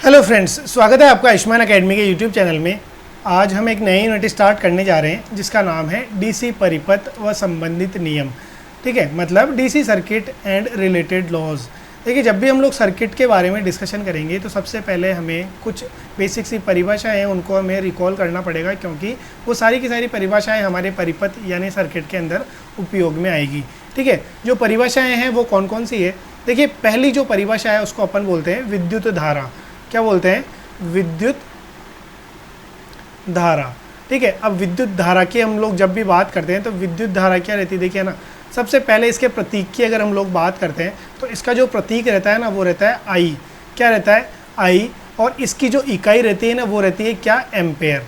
Hello friends, स्वागत है आपका आयुष्मान एकेडमी के यूट्यूब चैनल में। आज हम एक नई यूनिट स्टार्ट करने जा रहे हैं जिसका नाम है डीसी परिपथ व संबंधित नियम। ठीक है, मतलब DC circuit and related laws. देखिए, जब भी हम लोग सर्किट के बारे में डिस्कशन करेंगे तो सबसे पहले हमें कुछ बेसिक सी परिभाषाएं हैं उनको हमें रिकॉल करना पड़ेगा, क्योंकि वो सारी की सारी परिभाषाएँ हमारे परिपथ यानी सर्किट के अंदर उपयोग में आएगी। ठीक है, जो परिभाषाएँ हैं वो कौन कौन सी है। देखिए, पहली जो परिभाषा है उसको अपन बोलते हैं विद्युत धारा। क्या बोलते हैं? विद्युत धारा। ठीक है, अब विद्युत धारा की हम लोग जब भी बात करते हैं तो विद्युत धारा क्या रहती है, देखिए ना, सबसे पहले इसके प्रतीक की अगर हम लोग बात करते हैं तो इसका जो प्रतीक रहता है ना वो रहता है आई। क्या रहता है? आई। और इसकी जो इकाई रहती है ना वो रहती है क्या? एम्पेयर।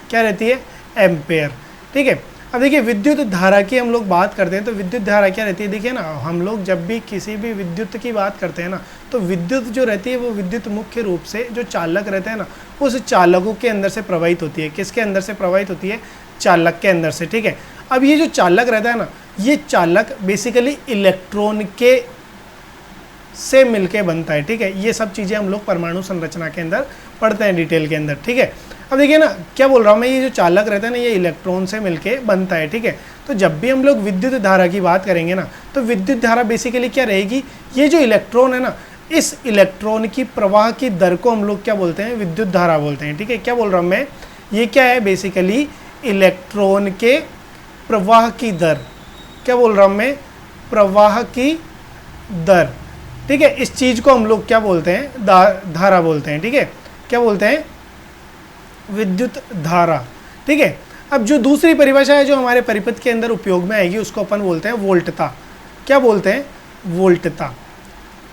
क्या रहती है? एम्पेयर। ठीक है, अब देखिए विद्युत धारा की हम लोग बात करते हैं तो विद्युत धारा क्या रहती है, देखिए ना, हम लोग जब भी किसी भी विद्युत की बात करते हैं ना तो विद्युत जो रहती है वो विद्युत मुख्य रूप से जो चालक रहता है ना उस चालकों के अंदर से प्रवाहित होती है। किसके अंदर से प्रवाहित होती है? चालक के अंदर से। ठीक है, अब ये जो चालक रहता है ना, ये चालक बेसिकली इलेक्ट्रॉन के से मिलके बनता है। ठीक है, ये सब चीज़ें हम लोग परमाणु संरचना के अंदर पढ़ते हैं डिटेल के अंदर। ठीक है, अब देखिए ना, क्या बोल रहा हूँ मैं, ये जो चालक रहता है ना ये इलेक्ट्रॉन से मिलके बनता है। ठीक है, तो जब भी हम लोग विद्युत धारा की बात करेंगे ना तो विद्युत धारा बेसिकली क्या रहेगी, ये जो इलेक्ट्रॉन है ना, इस इलेक्ट्रॉन की प्रवाह की दर को हम लोग क्या बोलते हैं? विद्युत धारा बोलते हैं। ठीक है, क्या बोल रहा हूँ मैं, ये क्या है? बेसिकली इलेक्ट्रॉन के प्रवाह की दर। क्या बोल रहा हूँ मैं? प्रवाह की दर। ठीक है, इस चीज़ को हम लोग क्या बोलते हैं? धारा बोलते हैं। ठीक है, क्या बोलते हैं? विद्युत धारा। ठीक है, अब जो दूसरी परिभाषा है जो हमारे परिपथ के अंदर उपयोग में आएगी उसको अपन बोलते हैं वोल्टता। क्या बोलते हैं? वोल्टता।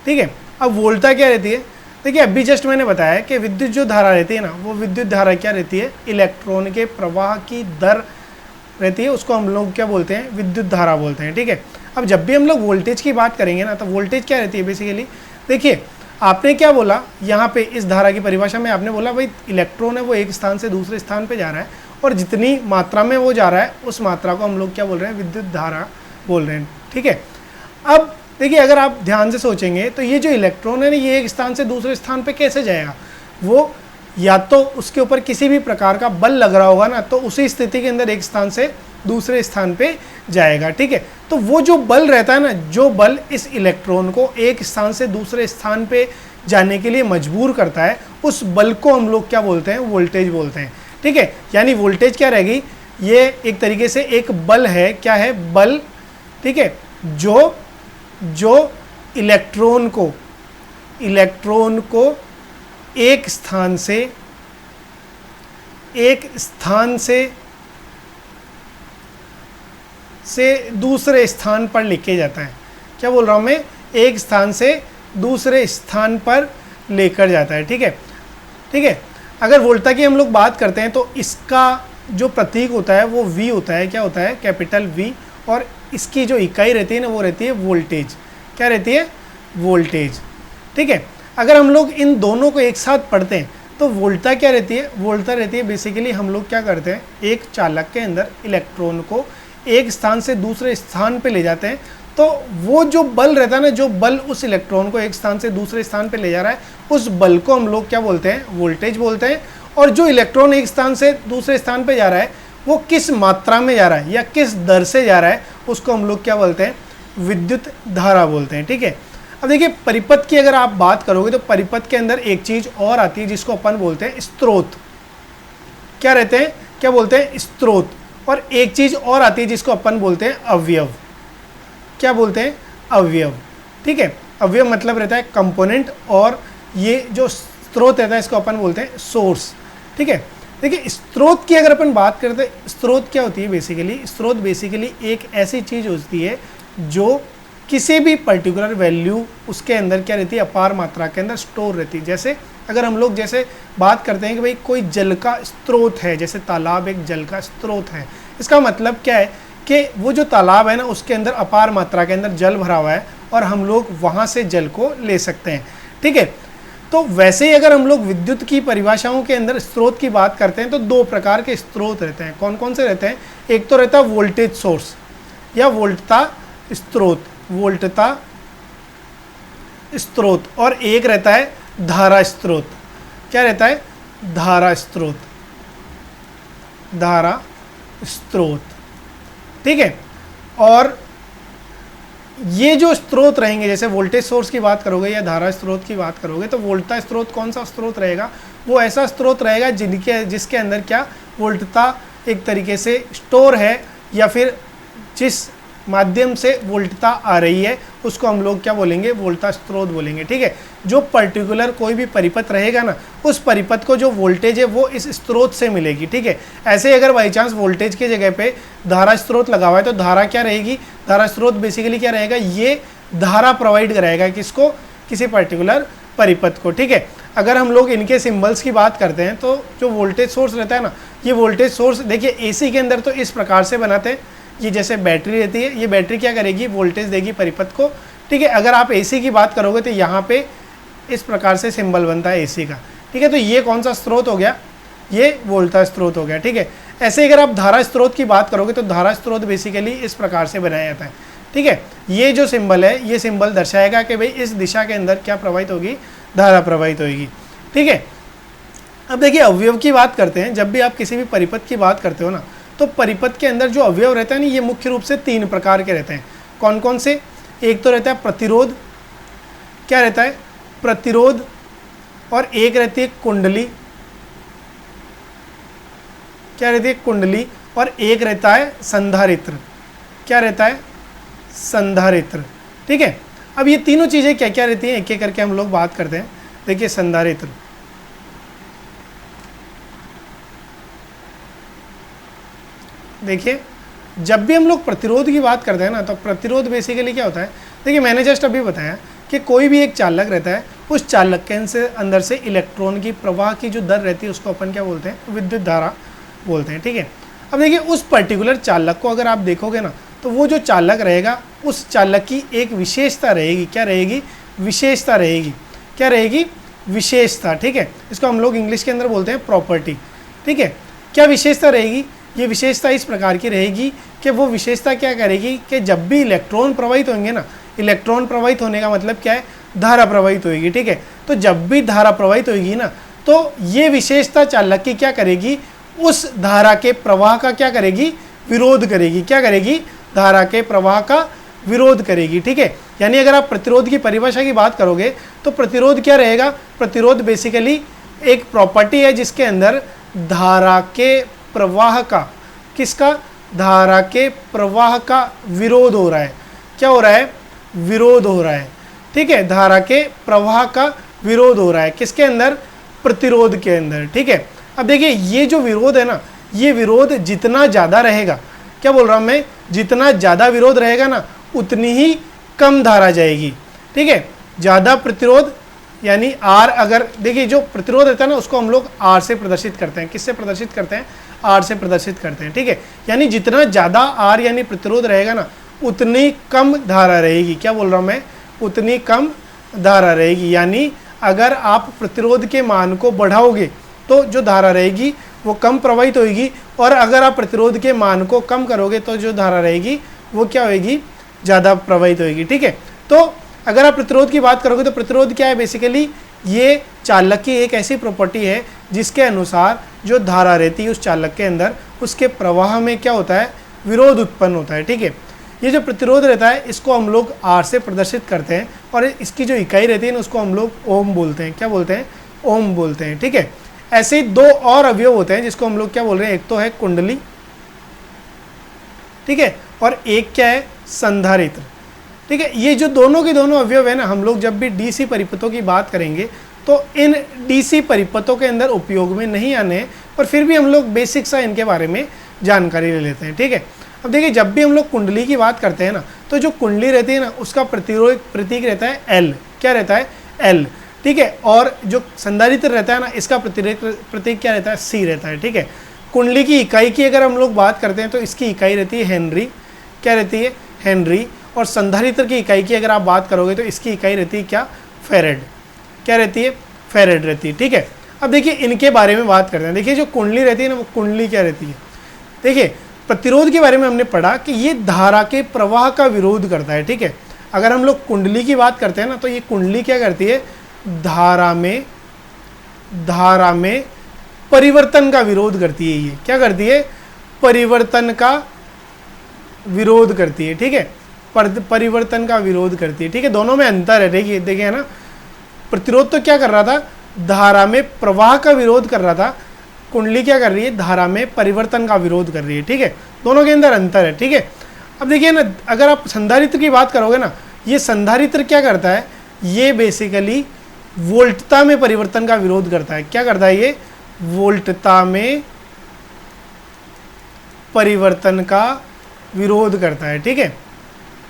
ठीक है, अब वोल्टता क्या रहती है? देखिए, अभी जस्ट मैंने बताया कि विद्युत जो धारा रहती है ना वो विद्युत धारा क्या रहती है? इलेक्ट्रॉन के प्रवाह की दर रहती है, उसको हम लोग क्या बोलते हैं? विद्युत धारा बोलते हैं। ठीक है, अब जब भी हम लोग वोल्टेज की बात करेंगे ना तो वोल्टेज क्या रहती है बेसिकली, देखिए आपने क्या बोला यहाँ पे इस धारा की परिभाषा में, आपने बोला भाई इलेक्ट्रॉन है वो एक स्थान से दूसरे स्थान पे जा रहा है और जितनी मात्रा में वो जा रहा है उस मात्रा को हम लोग क्या बोल रहे हैं? विद्युत धारा बोल रहे हैं। ठीक है, अब देखिए अगर आप ध्यान से सोचेंगे तो ये जो इलेक्ट्रॉन है ना ये एक स्थान से दूसरे स्थान पे कैसे जाएगा? वो या तो उसके ऊपर किसी भी प्रकार का बल लग रहा होगा ना, तो उसी स्थिति के अंदर एक स्थान से दूसरे स्थान पे जाएगा। ठीक है, तो वो जो बल रहता है ना, जो बल इस इलेक्ट्रॉन को एक स्थान से दूसरे स्थान पे जाने के लिए मजबूर करता है, उस बल को हम लोग क्या बोलते हैं? वोल्टेज बोलते हैं। ठीक है, यानी वोल्टेज क्या रहेगी? ये एक तरीके से एक बल है। क्या है? बल। ठीक है, जो इलेक्ट्रॉन को एक स्थान से दूसरे स्थान पर लेके जाता है। क्या बोल रहा हूँ मैं? एक स्थान से दूसरे स्थान पर लेकर जाता है। ठीक है, ठीक है, अगर वोल्टता की हम लोग बात करते हैं तो इसका जो प्रतीक होता है वो V होता है। क्या होता है? Capital V। और इसकी जो इकाई रहती है ना वो रहती है वोल्टेज। क्या रहती है? वोल्टेज। ठीक है, अगर हम लोग इन दोनों को एक साथ पढ़ते हैं तो वोल्टता क्या रहती है? वोल्टता रहती है बेसिकली हम लोग क्या करते हैं, एक चालक के अंदर इलेक्ट्रॉन को एक स्थान से दूसरे स्थान पे ले जाते हैं, तो वो जो बल रहता है ना, जो बल उस इलेक्ट्रॉन को एक स्थान से दूसरे स्थान पे ले जा रहा है, उस बल को हम लोग क्या बोलते हैं? वोल्टेज बोलते हैं। और जो इलेक्ट्रॉन एक स्थान से दूसरे स्थान पे जा रहा है वो किस मात्रा में जा रहा है या किस दर से जा रहा है उसको हम लोग क्या बोलते हैं? विद्युत धारा बोलते हैं। ठीक है, अब देखिए परिपथ की अगर आप बात करोगे तो परिपथ के अंदर एक चीज़ और आती है जिसको अपन बोलते हैं स्रोत। क्या रहते हैं? क्या बोलते हैं? स्रोत। और एक चीज़ और आती है जिसको अपन बोलते हैं अवयव। क्या बोलते हैं? अवयव। ठीक है, अवयव मतलब रहता है कंपोनेंट, और ये जो स्रोत रहता है इसको अपन बोलते हैं सोर्स। ठीक है, देखिए स्रोत की अगर अपन बात करते हैं, स्रोत क्या होती है बेसिकली? स्रोत बेसिकली एक ऐसी चीज़ होती है जो किसी भी पर्टिकुलर वैल्यू उसके अंदर क्या रहती है? अपार मात्रा के अंदर स्टोर रहती है। जैसे अगर हम लोग जैसे बात करते हैं कि भाई कोई जल का स्रोत है, जैसे तालाब एक जल का स्रोत है, इसका मतलब क्या है कि वो जो तालाब है ना उसके अंदर अपार मात्रा के अंदर जल भरा हुआ है और हम लोग वहाँ से जल को ले सकते हैं। ठीक है, तो वैसे ही अगर हम लोग विद्युत की परिभाषाओं के अंदर स्रोत की बात करते हैं तो दो प्रकार के स्रोत रहते हैं। कौन कौन से रहते हैं? एक तो रहता है वोल्टेज सोर्स या वोल्टता स्रोत, वोल्टता स्रोत, और एक रहता है धारा स्रोत। क्या रहता है, धारा स्रोत, धारा स्रोत, ठीक है। और ये जो स्रोत रहेंगे, जैसे वोल्टेज सोर्स की बात करोगे या धारा स्रोत की बात करोगे, तो वोल्टा स्रोत कौन सा स्रोत रहेगा, वो ऐसा स्रोत रहेगा जिसके अंदर क्या वोल्टता एक तरीके से स्टोर है, या फिर जिस माध्यम से वोल्टता आ रही है उसको हम लोग क्या बोलेंगे, वोल्टा स्रोत बोलेंगे, ठीक है। जो पर्टिकुलर कोई भी परिपथ रहेगा ना, उस परिपथ को जो वोल्टेज है वो इस स्रोत से मिलेगी, ठीक है। ऐसे अगर बाई चांस वोल्टेज की जगह पे धारा स्रोत लगा हुआ है तो धारा क्या रहेगी, धारा स्रोत बेसिकली क्या रहेगा, ये धारा प्रोवाइड कराएगा किसको, किसी पर्टिकुलर परिपथ को, ठीक है। अगर हम लोग इनके सिंबल्स की बात करते हैं तो जो वोल्टेज सोर्स रहता है ना, ये वोल्टेज सोर्स देखिए एसी के अंदर तो इस प्रकार से बनाते हैं, ये जैसे बैटरी रहती है, ये बैटरी क्या करेगी, वोल्टेज देगी परिपथ को, ठीक है। अगर आप एसी की बात करोगे तो यहाँ पे इस प्रकार से सिंबल बनता है एसी का, ठीक है। तो ये कौन सा स्रोत हो गया, ये वोल्टा स्रोत हो गया, ठीक है। ऐसे अगर आप धारा स्रोत की बात करोगे तो धारा स्रोत बेसिकली इस प्रकार से बनाया जाता है, ठीक है। ये जो सिंबल है, ये सिंबल दर्शाएगा कि भाई इस दिशा के अंदर क्या प्रवाहित होगी, धारा प्रवाहित होगी, ठीक है। अब देखिए अवयव की बात करते हैं, जब भी आप किसी भी परिपथ की बात करते हो ना, तो परिपथ के अंदर जो अवयव रहता है ना, ये मुख्य रूप से 3 प्रकार के रहते हैं। कौन कौन से, एक तो रहता है प्रतिरोध, क्या रहता है, प्रतिरोध, और एक रहती है कुंडली, क्या रहती है, कुंडली, और एक रहता है संधारित्र, क्या रहता है, संधारित्र, ठीक है। अब ये तीनों चीजें क्या क्या रहती हैं, एक एक करके हम लोग बात करते हैं। देखिए संधारित्र, देखिए जब भी हम लोग प्रतिरोध की बात करते हैं ना, तो प्रतिरोध बेसिकली क्या होता है, देखिए मैंने जस्ट अभी बताया कि कोई भी एक चालक रहता है, उस चालक के अंदर से इलेक्ट्रॉन की प्रवाह की जो दर रहती है उसको अपन क्या बोलते हैं, विद्युत धारा बोलते हैं, ठीक है। अब देखिए उस पर्टिकुलर चालक को अगर आप देखोगे ना, तो वो जो चालक रहेगा उस चालक की एक विशेषता रहेगी, क्या रहेगी, विशेषता रहेगी, क्या रहेगी, विशेषता, ठीक है। इसको हम लोग इंग्लिश के अंदर बोलते हैं प्रॉपर्टी, ठीक है। क्या विशेषता रहेगी, ये विशेषता इस प्रकार की रहेगी कि वो विशेषता क्या करेगी कि जब भी इलेक्ट्रॉन प्रवाहित होंगे ना, इलेक्ट्रॉन प्रवाहित होने का मतलब क्या है, धारा प्रवाहित होगी, ठीक है। तो जब भी धारा प्रवाहित होगी ना, तो ये विशेषता चालक की क्या करेगी, उस धारा के प्रवाह का क्या करेगी, विरोध करेगी, क्या करेगी, धारा के प्रवाह का विरोध करेगी, ठीक है। यानी अगर आप प्रतिरोध की परिभाषा की बात करोगे तो प्रतिरोध क्या रहेगा, प्रतिरोध बेसिकली एक प्रॉपर्टी है जिसके अंदर धारा के प्रवाह का, किसका, धारा के प्रवाह का विरोध हो रहा है, क्या हो रहा है, विरोध हो रहा है, ठीक है। धारा के प्रवाह का विरोध हो रहा है किसके अंदर, प्रतिरोध के अंदर, ठीक है। अब देखिए ये जो विरोध है ना, ये विरोध जितना ज़्यादा रहेगा, क्या बोल रहा हूँ मैं, जितना ज़्यादा विरोध रहेगा ना उतनी ही कम धारा जाएगी, ठीक है। ज़्यादा प्रतिरोध यानी R, अगर देखिए जो प्रतिरोध रहता है ना उसको हम लोग R से प्रदर्शित करते हैं, किससे प्रदर्शित करते हैं, R से प्रदर्शित करते हैं, ठीक है। यानी जितना ज़्यादा R यानी प्रतिरोध रहेगा ना उतनी कम धारा रहेगी, क्या बोल रहा हूँ मैं, उतनी कम धारा रहेगी। यानी अगर आप प्रतिरोध के मान को बढ़ाओगे तो जो धारा रहेगी वो कम प्रवाहित होगी, और अगर आप प्रतिरोध के मान को कम करोगे तो जो धारा रहेगी वो क्या होगी, ज़्यादा प्रवाहित होगी, ठीक है। तो अगर आप प्रतिरोध की बात करोगे तो प्रतिरोध क्या है, बेसिकली ये चालक की एक ऐसी प्रॉपर्टी है जिसके अनुसार जो धारा रहती है उस चालक के अंदर, उसके प्रवाह में क्या होता है, विरोध उत्पन्न होता है, ठीक है। ये जो प्रतिरोध रहता है इसको हम लोग R से प्रदर्शित करते हैं, और इसकी जो इकाई रहती है ना उसको हम लोग ओम बोलते हैं, क्या बोलते हैं, ओम बोलते हैं, ठीक है। ऐसे ही 2 और अवयव होते हैं जिसको हम लोग क्या बोल रहे हैं, एक तो है कुंडली, ठीक है, और एक क्या है, संधारित्र, ठीक है। ये जो दोनों के दोनों अवयव है ना, हम लोग जब भी डीसी परिपथों की बात करेंगे तो इन डीसी परिपथों के अंदर उपयोग में नहीं आने हैं, पर फिर भी हम लोग बेसिक सा इनके बारे में जानकारी ले लेते हैं, ठीक है। अब देखिए जब भी हम लोग कुंडली की बात करते हैं ना, तो जो कुंडली रहती है ना उसका प्रतीक रहता है L, क्या रहता है, L, ठीक है। और जो संधारित्र रहता है ना इसका प्रतीक क्या रहता है, C रहता है, ठीक है। कुंडली की इकाई की अगर हम लोग बात करते हैं तो इसकी इकाई रहती है हेनरी, क्या रहती है, हेनरी। और संधारित्र की इकाई की अगर आप बात करोगे तो इसकी इकाई रहती है क्या, फेरेड, क्या रहती है, फेरेड रहती है, ठीक है। अब देखिए इनके बारे में बात करते हैं। देखिए जो कुंडली रहती है ना, वो कुंडली क्या रहती है, देखिए प्रतिरोध के बारे में हमने पढ़ा कि ये धारा के प्रवाह का विरोध करता है, ठीक है। अगर हम लोग कुंडली की बात करते हैं ना, तो ये कुंडली क्या करती है, धारा में धारा में परिवर्तन का विरोध करती है। ये क्या करती है? परिवर्तन का विरोध करती है, ठीक है, परिवर्तन का विरोध करती है, ठीक है। दोनों में अंतर है, देखिए देखिए है ना, प्रतिरोध तो क्या कर रहा था? धारा में प्रवाह का विरोध कर रहा था, कुंडली क्या कर रही है? धारा में परिवर्तन का विरोध कर रही है, ठीक है। दोनों के अंदर अंतर है, ठीक है। अब देखिए ना, अगर आप संधारित्र की बात करोगे ना, ये संधारित्र क्या करता है? ये बेसिकली वोल्टता में परिवर्तन का विरोध करता है। क्या करता है ये? वोल्टता में परिवर्तन का विरोध करता है, ठीक है,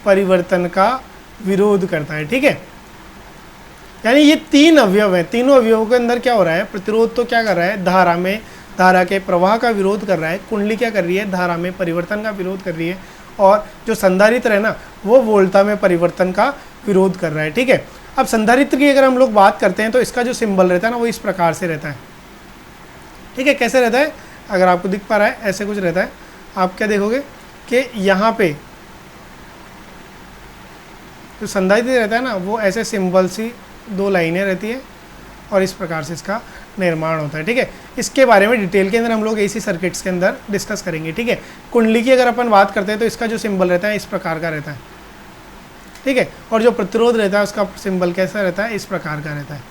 परिवर्तन का विरोध करता है, ठीक है। यानी ये तीन अवयव हैं, तीनों अवयवों के अंदर क्या हो रहा है? प्रतिरोध तो क्या कर रहा है? धारा में, धारा के प्रवाह का विरोध कर रहा है। कुंडली क्या कर रही है? धारा में परिवर्तन का विरोध कर रही है। और जो संधारित्र है ना, वो वोल्टता में परिवर्तन का विरोध कर रहा है, ठीक है। अब संधारित्र की अगर हम लोग बात करते हैं तो इसका जो सिंबल रहता है ना, वो इस प्रकार से रहता है, ठीक है। कैसे रहता है? अगर आपको दिख पा रहा है, ऐसे कुछ रहता है। आप क्या देखोगे कि यहाँ पे जो संधारित्र रहता है ना, वो ऐसे सिंबल सी दो लाइनें रहती है और इस प्रकार से इसका निर्माण होता है, ठीक है। इसके बारे में डिटेल के अंदर हम लोग एसी सर्किट्स के अंदर डिस्कस करेंगे, ठीक है। कुंडली की अगर अपन बात करते हैं तो इसका जो सिंबल रहता है इस प्रकार का रहता है, ठीक है। और जो प्रतिरोध रहता है उसका सिंबल कैसा रहता है? इस प्रकार का रहता है,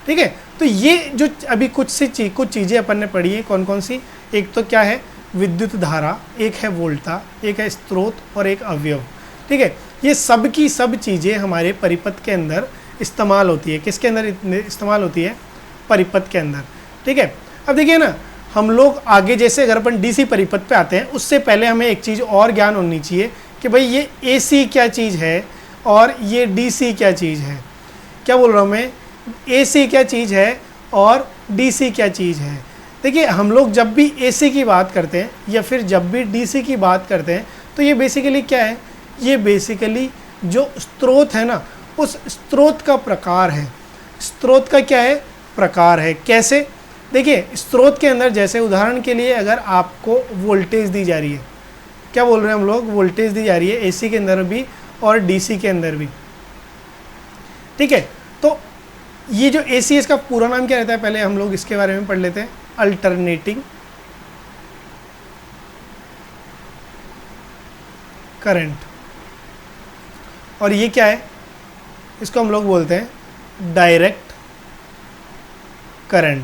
ठीक है। तो ये जो अभी कुछ चीज़ें अपन ने पढ़ी है, कौन कौन सी? एक तो क्या है? विद्युत धारा, एक है वोल्टा, एक है स्रोत और एक अवयव, ठीक है। ये सब की सब चीज़ें हमारे परिपथ के अंदर इस्तेमाल होती है। किसके अंदर इस्तेमाल होती है? परिपथ के अंदर, ठीक है। अब देखिए ना, हम लोग आगे जैसे अगर अपन डीसी परिपथ पे आते हैं, उससे पहले हमें एक चीज़ और ज्ञान होनी चाहिए कि भाई ये एसी क्या चीज़ है और ये डीसी क्या चीज़ है। क्या बोल रहा हूँ मैं? एसी क्या चीज़ है और डीसी क्या चीज़ है। देखिए, हम लोग जब भी एसी की बात करते हैं या फिर जब भी डीसी की बात करते हैं तो ये बेसिकली क्या है? ये बेसिकली जो स्रोत है ना, उस स्रोत का प्रकार है। स्रोत का क्या है? प्रकार है। कैसे? देखिए, स्रोत के अंदर जैसे उदाहरण के लिए अगर आपको वोल्टेज दी जा रही है, क्या बोल रहे हैं हम लोग? वोल्टेज दी जा रही है एसी के अंदर भी और डीसी के अंदर भी, ठीक है। तो ये जो एसी है इसका पूरा नाम क्या रहता है? पहले हम लोग इसके बारे में पढ़ लेते हैं। Alternating current. और ये क्या है? इसको हम लोग बोलते हैं डायरेक्ट करंट,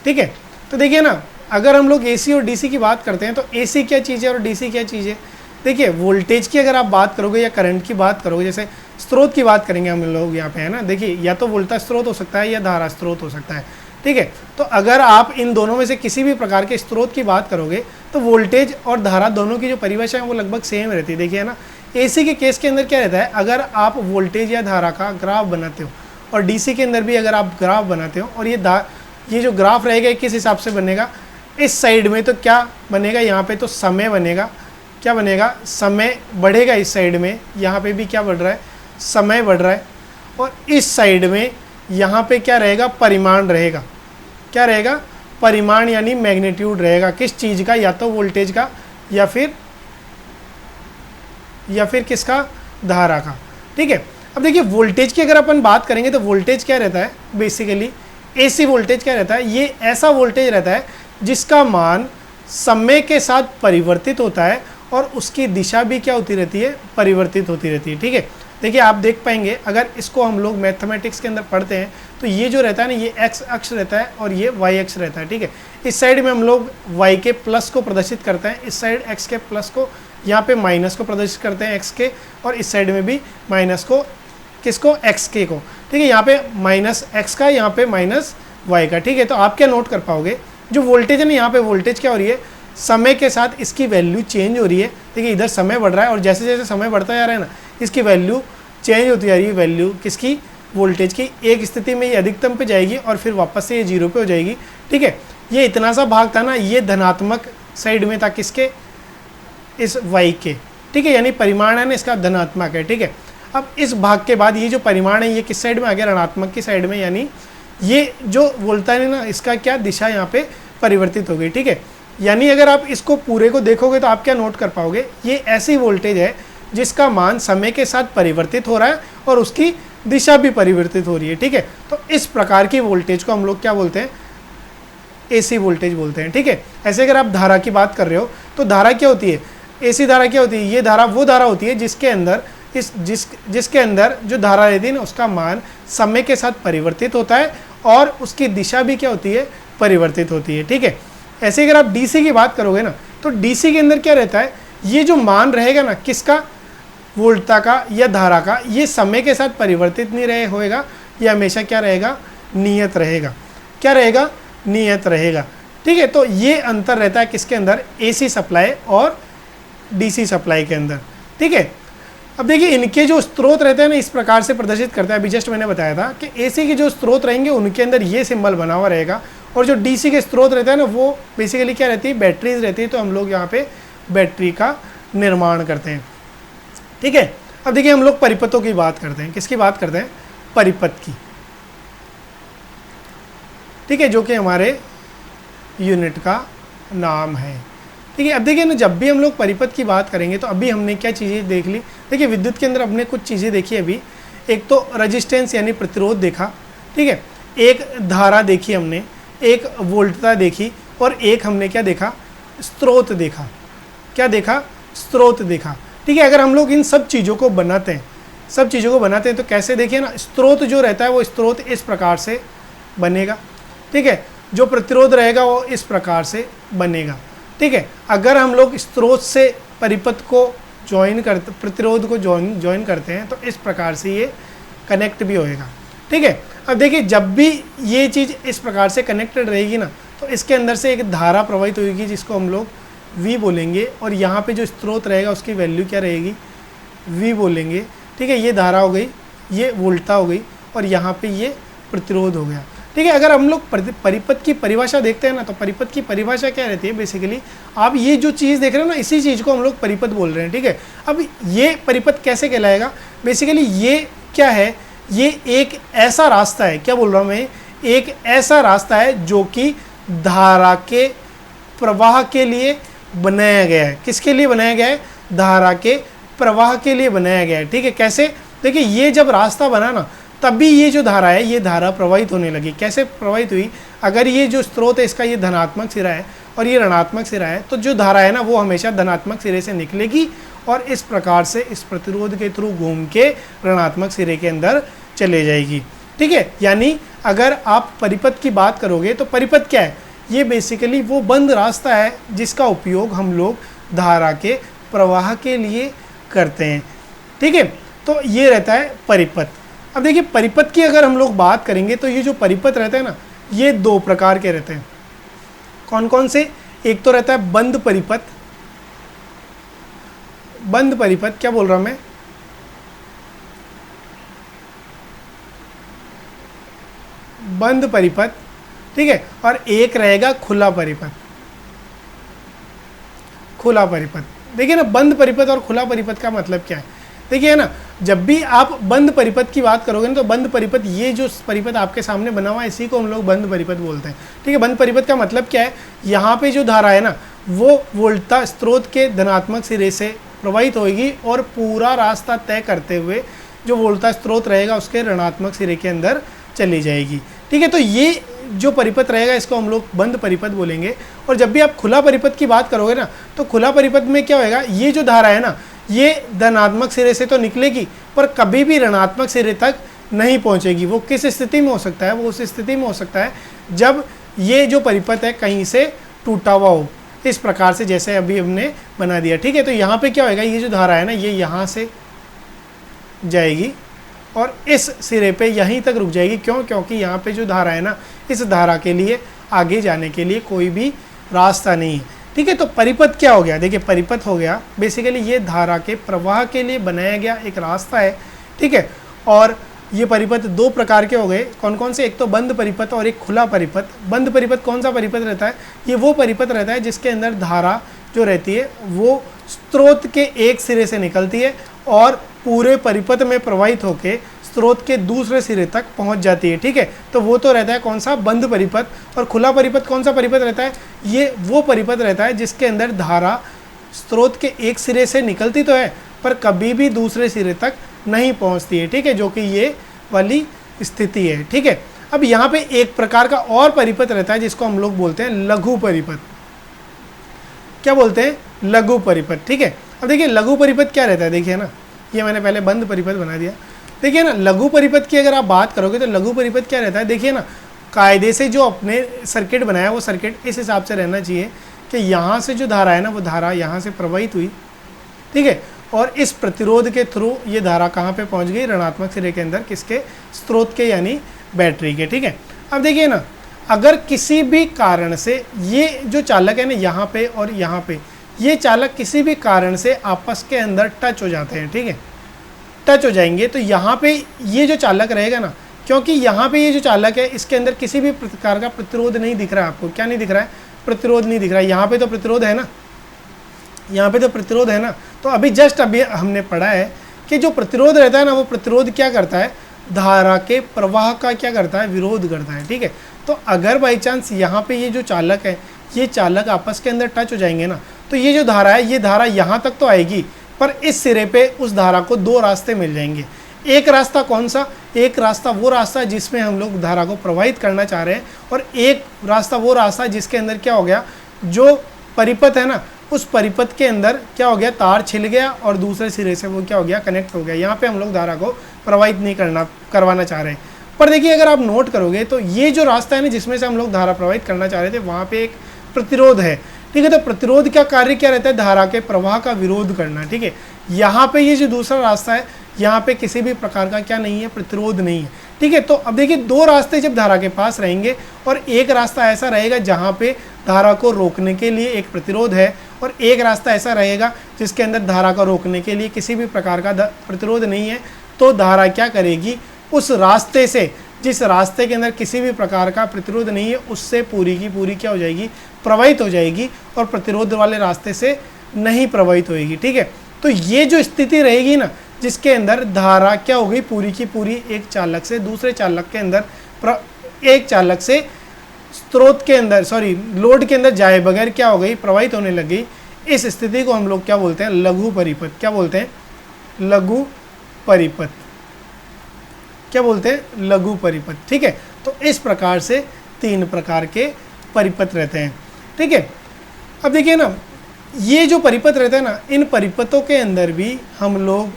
ठीक है। तो देखिए ना, अगर हम लोग एसी और डीसी की बात करते हैं तो एसी क्या चीज़ है और डीसी क्या चीज़ है? देखिए, वोल्टेज की अगर आप बात करोगे या करंट की बात करोगे, जैसे स्रोत की बात करेंगे हम लोग यहाँ पे, है ना। देखिए, या तो वोल्टेज स्रोत हो सकता है या धारा स्रोत हो सकता है, ठीक है। तो अगर आप इन दोनों में से किसी भी प्रकार के स्रोत की बात करोगे तो वोल्टेज और धारा दोनों की जो परिभाषा है वो लगभग सेम रहती है। देखिए ना, एसी के केस के अंदर क्या रहता है? अगर आप वोल्टेज या धारा का ग्राफ बनाते हो और डीसी के अंदर भी अगर आप ग्राफ बनाते हो, और ये जो ग्राफ रहेगा किस हिसाब से बनेगा? इस साइड में तो क्या बनेगा? यहाँ पे तो समय बनेगा। क्या बनेगा? समय बढ़ेगा इस साइड में, यहाँ पे भी क्या बढ़ रहा है? समय बढ़ रहा है। और इस साइड में यहाँ पे क्या रहेगा? परिमाण रहेगा। क्या रहेगा? परिमाण यानी मैग्नीट्यूड रहेगा। किस चीज़ का? या तो वोल्टेज का या फिर किसका? धारा का, ठीक है। अब देखिए, वोल्टेज की अगर अपन बात करेंगे तो वोल्टेज क्या रहता है? बेसिकली एसी वोल्टेज क्या रहता है? ये ऐसा वोल्टेज रहता है जिसका मान समय के साथ परिवर्तित होता है और उसकी दिशा भी क्या होती रहती है? परिवर्तित होती रहती है, ठीक है। देखिए, आप देख पाएंगे अगर इसको हम लोग मैथमेटिक्स के अंदर पढ़ते हैं तो ये जो रहता है ना, ये एक्स अक्ष रहता है और ये वाई अक्ष रहता है, ठीक है। इस साइड में हम लोग वाई के प्लस को प्रदर्शित करते हैं, इस साइड एक्स के प्लस को, यहाँ पे माइनस को प्रदर्शित करते हैं एक्स के, और इस साइड में भी माइनस को, किसको? एक्स के को, ठीक है। यहाँ पे माइनस एक्स का, यहाँ पे माइनस वाई का, ठीक है। तो आप क्या नोट कर पाओगे? जो वोल्टेज है ना, यहाँ पे वोल्टेज क्या हो रही है? समय के साथ इसकी वैल्यू चेंज हो रही है, देखिए इधर समय बढ़ रहा है और जैसे जैसे समय बढ़ता जा रहा है ना, इसकी वैल्यू चेंज होती जा रही है। वैल्यू किसकी? वोल्टेज की। एक स्थिति में ये अधिकतम पे जाएगी और फिर वापस से ये जीरो पे हो जाएगी, ठीक है। ये इतना सा भाग था ना, ये धनात्मक साइड में था, किसके? इस वाई के, ठीक है। यानी परिमाण है ना इसका धनात्मक है, ठीक है। अब इस भाग के बाद ये जो परिमाण है ये किस साइड में आ गया? ऋणात्मक की साइड में। यानी ये जो वोल्टेज है ना, इसका क्या दिशा यहाँ पे परिवर्तित हो गई, ठीक है। यानी अगर आप इसको पूरे को देखोगे तो आप क्या नोट कर पाओगे? ये ऐसी वोल्टेज है जिसका मान समय के साथ परिवर्तित हो रहा है और उसकी दिशा भी परिवर्तित हो रही है, ठीक है। तो इस प्रकार की वोल्टेज को हम लोग क्या बोलते हैं, एसी वोल्टेज बोलते हैं, ठीक है। ऐसे अगर आप धारा की बात कर रहे हो तो धारा क्या होती है, एसी धारा क्या होती है, ये धारा वो धारा होती है जिसके अंदर जिसके अंदर जो धारा रहती है ना उसका मान समय के साथ परिवर्तित होता है और उसकी दिशा भी क्या होती है, परिवर्तित होती है, ठीक है। ऐसे अगर आप डीसी की बात करोगे ना तो डीसी के अंदर क्या रहता है, ये जो मान रहेगा ना किसका, वोल्टता का या धारा का, ये समय के साथ परिवर्तित नहीं रहे होएगा, ये हमेशा क्या रहेगा, नियत रहेगा। क्या रहेगा, नियत रहेगा, ठीक है। तो ये अंतर रहता है किसके अंदर, एसी सप्लाई और डीसी सप्लाई के अंदर, ठीक है। अब देखिए इनके जो स्रोत रहते हैं ना इस प्रकार से प्रदर्शित करता है, अभी जस्ट मैंने बताया था कि एसी के जो स्रोत रहेंगे उनके अंदर ये सिंबल बना हुआ रहेगा और जो डीसी के स्रोत रहता है ना वो बेसिकली क्या रहती है, बैटरीज रहती है। तो हम लोग यहाँ पे बैटरी का निर्माण करते हैं, ठीक है। अब देखिए हम लोग परिपथों की बात करते हैं, किसकी बात करते हैं, परिपथ की, ठीक है, जो कि हमारे यूनिट का नाम है, ठीक है। अब देखिए ना जब भी हम लोग परिपथ की बात करेंगे तो अभी हमने क्या चीज़ें देख ली, देखिए विद्युत के अंदर हमने कुछ चीज़ें देखी अभी, एक तो रेजिस्टेंस यानी प्रतिरोध देखा, ठीक है, एक धारा देखी हमने, एक वोल्टता देखी और एक हमने क्या देखा, स्रोत देखा। क्या देखा, स्रोत देखा, ठीक है। अगर हम लोग इन सब चीज़ों को बनाते हैं तो कैसे, देखिए ना स्रोत जो रहता है वो स्रोत इस प्रकार से बनेगा, ठीक है, जो प्रतिरोध रहेगा वो इस प्रकार से बनेगा, ठीक है। अगर हम लोग स्रोत से परिपथ को ज्वाइन करते, प्रतिरोध को ज्वाइन करते हैं तो इस प्रकार से ये कनेक्ट भी होएगा, ठीक है। अब देखिए जब भी ये चीज़ इस प्रकार से कनेक्टेड रहेगी ना तो इसके अंदर से एक धारा प्रवाहित होगी जिसको हम लोग V बोलेंगे और यहाँ पे जो स्रोत रहेगा उसकी वैल्यू क्या रहेगी, V बोलेंगे, ठीक है। ये धारा हो गई, ये वोल्टता हो गई और यहाँ पे ये प्रतिरोध हो गया, ठीक है। अगर हम लोग परिपथ की परिभाषा देखते हैं ना तो परिपथ की परिभाषा क्या रहती है, बेसिकली आप ये जो चीज़ देख रहे हो ना इसी चीज़ को हम लोग परिपथ बोल रहे हैं, ठीक है। अब ये परिपथ कैसे कहलाएगा, बेसिकली ये क्या है, ये एक ऐसा रास्ता है, क्या बोल रहा हूँ मैं, एक ऐसा रास्ता है जो कि धारा के प्रवाह के लिए बनाया गया है। किसके लिए बनाया गया है, धारा के प्रवाह के लिए बनाया गया है, ठीक है। कैसे, देखिए ये जब रास्ता बना ना तभी ये जो धारा है ये धारा प्रवाहित होने लगी। कैसे प्रवाहित हुई, अगर ये जो स्रोत है इसका ये धनात्मक सिरा है और ये ऋणात्मक सिरा है तो जो धारा है ना वो हमेशा धनात्मक सिरे से निकलेगी और इस प्रकार से इस प्रतिरोध के थ्रू घूम के ऋणात्मक सिरे के अंदर चले जाएगी, ठीक है। यानी अगर आप परिपथ की बात करोगे तो परिपथ क्या है, ये बेसिकली वो बंद रास्ता है जिसका उपयोग हम लोग धारा के प्रवाह के लिए करते हैं, ठीक है। तो ये रहता है परिपथ। अब देखिए परिपथ की अगर हम लोग बात करेंगे तो ये जो परिपथ रहता है ना ये दो प्रकार के रहते हैं। कौन कौन से, एक तो रहता है बंद परिपथ, बंद परिपथ क्या बोल रहा हूं मैं, बंद परिपथ, ठीक है। और एक रहेगा खुला परिपथ, खुला परिपथ। देखिए ना बंद परिपथ और खुला परिपथ का मतलब क्या है, देखिए ना जब भी आप बंद परिपथ की बात करोगे ना तो बंद परिपथ, ये जो परिपथ आपके सामने बना हुआ है इसी को हम लोग बंद परिपथ बोलते हैं, ठीक है। बंद परिपथ का मतलब क्या है, यहाँ पे जो धारा है ना वो वोल्टता स्रोत के धनात्मक सिरे से प्रवाहित होगी और पूरा रास्ता तय करते हुए जो वोल्टता स्रोत रहेगा उसके ऋणात्मक सिरे के अंदर चली जाएगी, ठीक है। तो ये जो परिपथ रहेगा इसको हम लोग बंद परिपथ बोलेंगे। और जब भी आप खुला परिपथ की बात करोगे ना तो खुला परिपथ में क्या होएगा, ये जो धारा है ना ये धनात्मक सिरे से तो निकलेगी पर कभी भी ऋणात्मक सिरे तक नहीं पहुंचेगी। वो किस स्थिति में हो सकता है, वो उस स्थिति में हो सकता है जब ये जो परिपथ है कहीं से टूटा हुआ हो, इस प्रकार से जैसे अभी हमने बना दिया, ठीक है। तो यहाँ पे क्या होएगा, ये जो धारा है ना ये यहाँ से जाएगी और इस सिरे पे यहीं तक रुक जाएगी। क्यों, क्योंकि यहाँ पे जो धारा है ना इस धारा के लिए आगे जाने के लिए कोई भी रास्ता नहीं है, ठीक है। तो परिपथ क्या हो गया, देखिए परिपथ हो गया बेसिकली ये धारा के प्रवाह के लिए बनाया गया एक रास्ता है, ठीक है। और ये परिपथ दो प्रकार के हो गए, कौन कौन से, एक तो बंद परिपथ और एक खुला परिपथ। बंद परिपथ कौन सा परिपथ रहता है, ये वो परिपथ रहता है जिसके अंदर धारा जो रहती है वो स्रोत के एक सिरे से निकलती है और पूरे परिपथ में प्रवाहित होकर स्रोत के दूसरे सिरे तक पहुंच जाती है, ठीक है। तो वो तो रहता है कौन सा, बंद परिपथ। और खुला परिपथ कौन सा परिपथ रहता है, ये वो परिपथ रहता है जिसके अंदर धारा स्रोत के एक सिरे से निकलती तो है पर कभी भी दूसरे सिरे तक नहीं पहुंचती है, ठीक है, जो कि ये वाली स्थिति है, ठीक है। अब यहाँ पे एक प्रकार का और परिपथ रहता है जिसको हम लोग बोलते हैं लघु परिपथ। क्या बोलते हैं? लघु परिपथ, ठीक है। अब देखिए लघु परिपथ क्या रहता है, देखिए ना, ये मैंने पहले बंद परिपथ बना दिया। देखिए ना, लघु परिपथ की अगर आप बात करोगे तो लघु परिपथ क्या रहता है, देखिए ना, कायदे से जो अपने सर्किट बनाया वो सर्किट इस हिसाब से रहना चाहिए कि यहाँ से जो धारा है ना, वो धारा यहाँ से प्रवाहित हुई, ठीक है, और इस प्रतिरोध के थ्रू ये धारा कहाँ पे पहुँच गई, ऋणात्मक सिरे के अंदर, किसके? स्रोत के, यानी बैटरी के, ठीक है। अब देखिए ना, अगर किसी भी कारण से ये जो चालक है ना, यहाँ पे और यहाँ पे, ये चालक किसी भी कारण से आपस के अंदर टच हो जाते हैं, ठीक है, टच हो जाएंगे, तो यहाँ पे ये जो चालक रहेगा ना, क्योंकि यहाँ पे ये जो चालक है इसके अंदर किसी भी प्रकार का प्रतिरोध नहीं दिख रहा है आपको। क्या नहीं दिख रहा है? प्रतिरोध नहीं दिख रहा है। यहाँ पे तो प्रतिरोध है ना, यहाँ पे तो प्रतिरोध है ना। तो अभी जस्ट अभी हमने पढ़ा है कि जो प्रतिरोध रहता है ना, वो प्रतिरोध क्या करता है? धारा के प्रवाह का क्या करता है? विरोध करता है, ठीक है। तो अगर बाई चांस यहाँ पे ये जो चालक है, ये चालक आपस के अंदर टच हो जाएंगे ना, तो ये जो धारा है, ये धारा यहाँ तक तो आएगी, पर इस सिरे पे उस धारा को दो रास्ते मिल जाएंगे। एक रास्ता कौन सा? एक रास्ता वो रास्ता जिसमें हम लोग धारा को प्रवाहित करना चाह रहे हैं, और एक रास्ता वो रास्ता जिसके अंदर क्या हो गया, जो परिपथ है ना, उस परिपथ के अंदर क्या हो गया, तार छिल गया और दूसरे सिरे से वो क्या हो गया, कनेक्ट हो गया। यहाँ पे हम लोग धारा को प्रवाहित नहीं करवाना चाह रहे हैं। पर देखिए अगर आप नोट करोगे तो ये जो रास्ता है ना, जिसमें से हम लोग धारा प्रवाहित करना चाह रहे थे, वहाँ पे एक प्रतिरोध है, ठीक है। तो प्रतिरोध का कार्य क्या रहता है? धारा के प्रवाह का विरोध करना, ठीक है। यहाँ पे ये जो दूसरा रास्ता है, यहाँ पे किसी भी प्रकार का क्या नहीं है, प्रतिरोध नहीं है, ठीक है। तो अब देखिए दो रास्ते जब धारा के पास रहेंगे, और एक रास्ता ऐसा रहेगा जहाँ पे धारा को रोकने के लिए एक प्रतिरोध है, और एक रास्ता ऐसा रहेगा जिसके अंदर धारा को रोकने के लिए किसी भी प्रकार का प्रतिरोध नहीं है, तो धारा क्या करेगी? उस रास्ते से, जिस रास्ते के अंदर किसी भी प्रकार का प्रतिरोध नहीं है, उससे पूरी की पूरी क्या हो जाएगी? प्रवाहित हो जाएगी, और प्रतिरोध वाले रास्ते से नहीं प्रवाहित होएगी, ठीक है। तो ये जो स्थिति रहेगी ना, जिसके अंदर धारा क्या हो गई, पूरी की पूरी एक चालक से दूसरे चालक के अंदर, एक चालक से स्रोत के अंदर, सॉरी, लोड के अंदर जाए बगैर क्या हो गई, प्रवाहित होने लगी। इस स्थिति को हम लोग क्या बोलते हैं? लघु परिपथ। क्या बोलते हैं? लघु परिपथ। क्या बोलते हैं? लघु परिपथ, ठीक है। तो इस प्रकार से तीन प्रकार के परिपथ रहते हैं, ठीक है। अब देखिए ना, ये जो परिपथ रहते हैं ना, इन परिपथों के अंदर भी हम लोग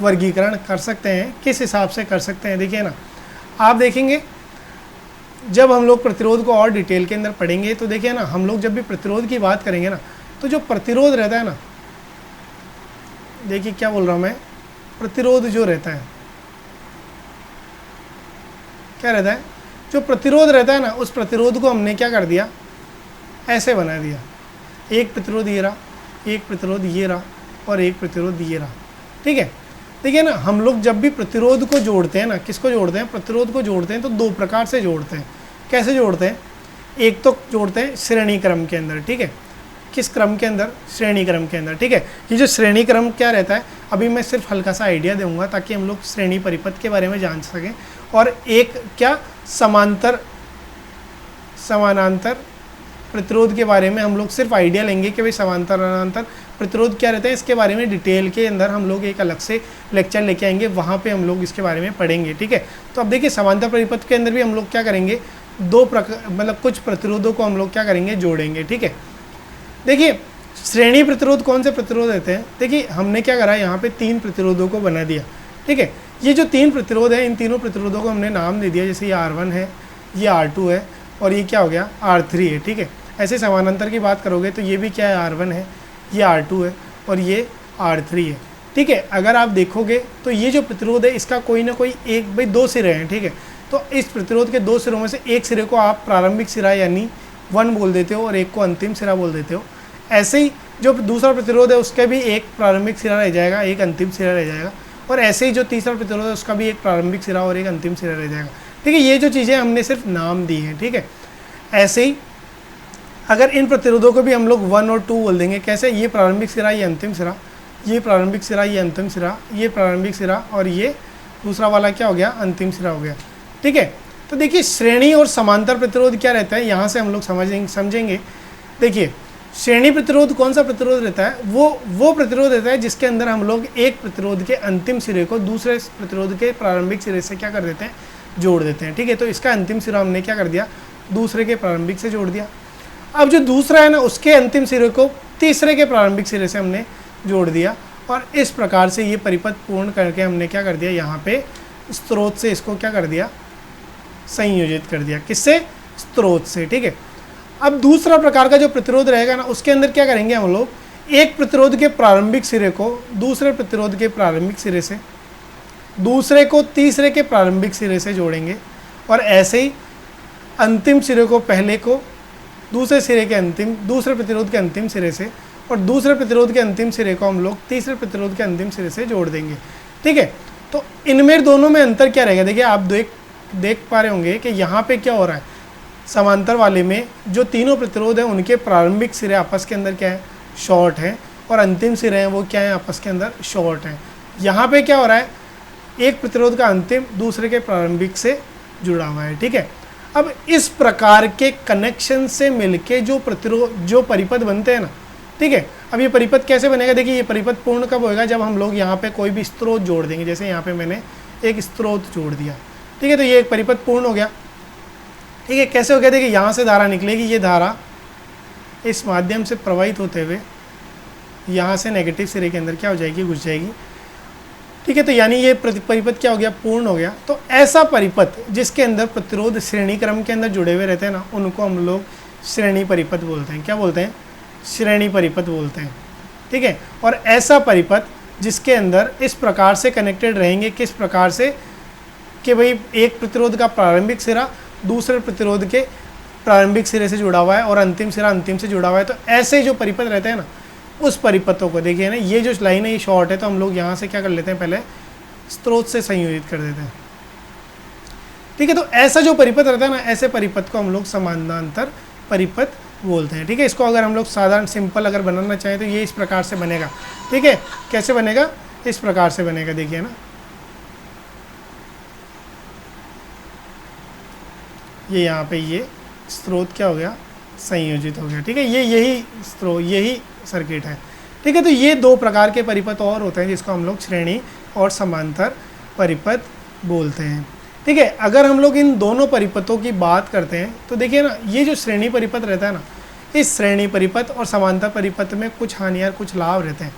वर्गीकरण कर सकते हैं। किस हिसाब से कर सकते हैं? देखिए ना, आप देखेंगे जब हम लोग प्रतिरोध को और डिटेल के अंदर पढ़ेंगे, तो देखिए ना, हम लोग जब भी प्रतिरोध की बात करेंगे ना, तो जो प्रतिरोध रहता है ना, देखिए क्या बोल रहा हूँ मैं, प्रतिरोध जो रहता है, क्या रहता है? जो प्रतिरोध रहता है ना, उस प्रतिरोध को हमने क्या कर दिया, ऐसे बना दिया। एक प्रतिरोध ये रहा, एक प्रतिरोध ये रहा, और एक प्रतिरोध ये रहा, ठीक है। देखिए ना, हम लोग जब भी प्रतिरोध को जोड़ते हैं ना, किसको जोड़ते हैं? प्रतिरोध को जोड़ते हैं तो दो प्रकार से जोड़ते हैं। कैसे जोड़ते हैं? एक तो जोड़ते हैं श्रेणी क्रम के अंदर, ठीक है। किस क्रम के अंदर? श्रेणी क्रम के अंदर, ठीक है। ये जो श्रेणी क्रम क्या रहता है, अभी मैं सिर्फ हल्का सा आइडिया दूंगा ताकि हम लोग श्रेणी परिपथ के बारे में जान सकें। और एक क्या, समानांतर प्रतिरोध के बारे में हम लोग सिर्फ आइडिया लेंगे कि भाई समांतर प्रतिरोध क्या रहता है, इसके बारे में डिटेल के अंदर हम लोग एक अलग से लेक्चर लेके आएंगे, वहाँ पे हम लोग इसके बारे में पढ़ेंगे, ठीक है। तो अब देखिए समांतर परिपथ के अंदर भी हम लोग क्या करेंगे, दो प्रकार, मतलब कुछ प्रतिरोधों को हम लोग क्या करेंगे, जोड़ेंगे, ठीक है। देखिए श्रेणी प्रतिरोध कौन से प्रतिरोध रहते हैं? देखिए हमने क्या करा, यहाँ पे तीन प्रतिरोधों को बना दिया, ठीक है। ये जो तीन प्रतिरोध है, इन तीनों प्रतिरोधों को हमने नाम दे दिया, जैसे ये R1 है, ये R2 है, और ये क्या हो गया, R3 है, ठीक है। ऐसे समानांतर की बात करोगे तो ये भी क्या है, R1 है, ये R2 है, और ये R3 है, ठीक है। अगर आप देखोगे तो ये जो प्रतिरोध है, इसका कोई ना कोई एक, भाई दो सिरे हैं, ठीक है। तो इस प्रतिरोध के दो सिरों में से एक सिरे को आप प्रारंभिक सिरा यानी 1 बोल देते हो, और एक को अंतिम सिरा बोल देते हो। ऐसे ही जो दूसरा प्रतिरोध है, उसका भी एक प्रारंभिक सिरा रह जाएगा, एक अंतिम सिरा रह जाएगा, और ऐसे ही जो तीसरा प्रतिरोध है, उसका भी एक प्रारंभिक सिरा और एक अंतिम सिरा रह जाएगा, ठीक है। ये जो चीज़ें हमने सिर्फ नाम दी हैं, ठीक है। ऐसे ही अगर इन प्रतिरोधों को भी हम लोग 1 और 2 बोल देंगे, कैसे, ये प्रारंभिक सिरा, ये अंतिम सिरा, ये प्रारंभिक सिरा, ये अंतिम सिरा, ये प्रारंभिक सिरा, और ये दूसरा वाला क्या हो गया, अंतिम सिरा हो गया, ठीक है। तो देखिए श्रेणी और समांतर प्रतिरोध क्या रहता है, यहाँ से हम लोग समझेंगे। देखिए श्रेणी प्रतिरोध कौन सा प्रतिरोध रहता है? वो प्रतिरोध रहता है जिसके अंदर हम लोग एक प्रतिरोध के अंतिम सिरे को दूसरे प्रतिरोध के प्रारंभिक सिरे से क्या कर देते हैं, जोड़ देते हैं। ठीक है, तो इसका अंतिम सिरा हमने क्या कर दिया, दूसरे के प्रारंभिक से जोड़ दिया। अब जो दूसरा है ना, उसके अंतिम सिरे को तीसरे के प्रारंभिक सिरे से हमने जोड़ दिया, और इस प्रकार से ये परिपथ पूर्ण करके हमने क्या कर दिया, यहाँ पे स्रोत से इसको क्या कर दिया, संयोजित कर दिया। किससे? स्रोत से। ठीक है, अब दूसरा प्रकार का जो प्रतिरोध रहेगा ना, उसके अंदर क्या करेंगे हम लोग, एक प्रतिरोध के प्रारंभिक सिरे को दूसरे प्रतिरोध के प्रारंभिक सिरे से, दूसरे को तीसरे के प्रारंभिक सिरे से जोड़ेंगे, और ऐसे ही अंतिम सिरे को पहले को दूसरे सिरे के दूसरे प्रतिरोध के अंतिम सिरे से, और दूसरे प्रतिरोध के अंतिम सिरे को हम लोग तीसरे प्रतिरोध के अंतिम सिरे से जोड़ देंगे। ठीक है, तो इनमें दोनों में अंतर क्या रहेगा? देखिए, आप देख पा रहे होंगे कि यहाँ पे क्या हो रहा है, समांतर वाले में जो तीनों प्रतिरोध हैं उनके प्रारंभिक सिरे आपस के अंदर क्या है, शॉर्ट हैं, और अंतिम सिरे हैं वो क्या है, आपस के अंदर शॉर्ट हैं। यहाँ पे क्या हो रहा है, एक प्रतिरोध का अंतिम दूसरे के प्रारंभिक से जुड़ा हुआ है। ठीक है, अब इस प्रकार के कनेक्शन से मिलके जो परिपथ बनते हैं ना, ठीक है, अब ये परिपथ कैसे बनेगा? देखिए, ये परिपथ पूर्ण कब होएगा, जब हम लोग यहाँ पे कोई भी स्रोत जोड़ देंगे। जैसे यहाँ पे मैंने एक स्रोत जोड़ दिया, ठीक है, तो ये एक परिपथ पूर्ण हो गया। ठीक है, कैसे हो गया? देखिए, यहाँ से धारा निकलेगी, ये धारा इस माध्यम से प्रवाहित होते हुए यहाँ से नेगेटिव सिरे के अंदर क्या हो जाएगी, घुस जाएगी। ठीक है, तो यानी ये परिपथ क्या हो गया, पूर्ण हो गया। तो ऐसा परिपथ जिसके अंदर प्रतिरोध श्रेणी क्रम के अंदर जुड़े हुए रहते हैं ना, उनको हम लोग श्रेणी परिपथ बोलते हैं। क्या बोलते हैं? श्रेणी परिपथ बोलते हैं। ठीक है, और ऐसा परिपथ जिसके अंदर इस प्रकार से कनेक्टेड रहेंगे, किस प्रकार से कि भाई एक प्रतिरोध का प्रारंभिक सिरा दूसरे प्रतिरोध के प्रारंभिक सिरे से जुड़ा हुआ है, और अंतिम सिरा अंतिम से जुड़ा हुआ है। तो ऐसे जो परिपथ रहते हैं ना, उस परिपथों को देखिए ना, ये जो लाइन है ये शॉर्ट है, तो हम लोग यहाँ से क्या कर लेते हैं, पहले स्रोत से संयोजित कर देते हैं। ठीक है, तो ऐसा जो परिपथ रहता है ना, ऐसे परिपथ को हम लोग समानांतर परिपथ बोलते हैं। ठीक है, इसको अगर हम लोग साधारण सिंपल अगर बनाना चाहें तो ये इस प्रकार से बनेगा। ठीक है, कैसे बनेगा? इस प्रकार से बनेगा। देखिए ना, ये यहाँ पे ये स्रोत क्या हो गया, संयोजित हो गया। ठीक है, यही सर्किट है। ठीक है, तो ये दो प्रकार के परिपथ और होते हैं जिसको हम लोग श्रेणी और समांतर परिपथ बोलते हैं। ठीक है, अगर हम लोग इन दोनों परिपथों की बात करते हैं तो देखिए ना, ये जो श्रेणी परिपथ रहता है ना, इस श्रेणी परिपथ और समांतर परिपथ में कुछ हानि और कुछ लाभ रहते हैं।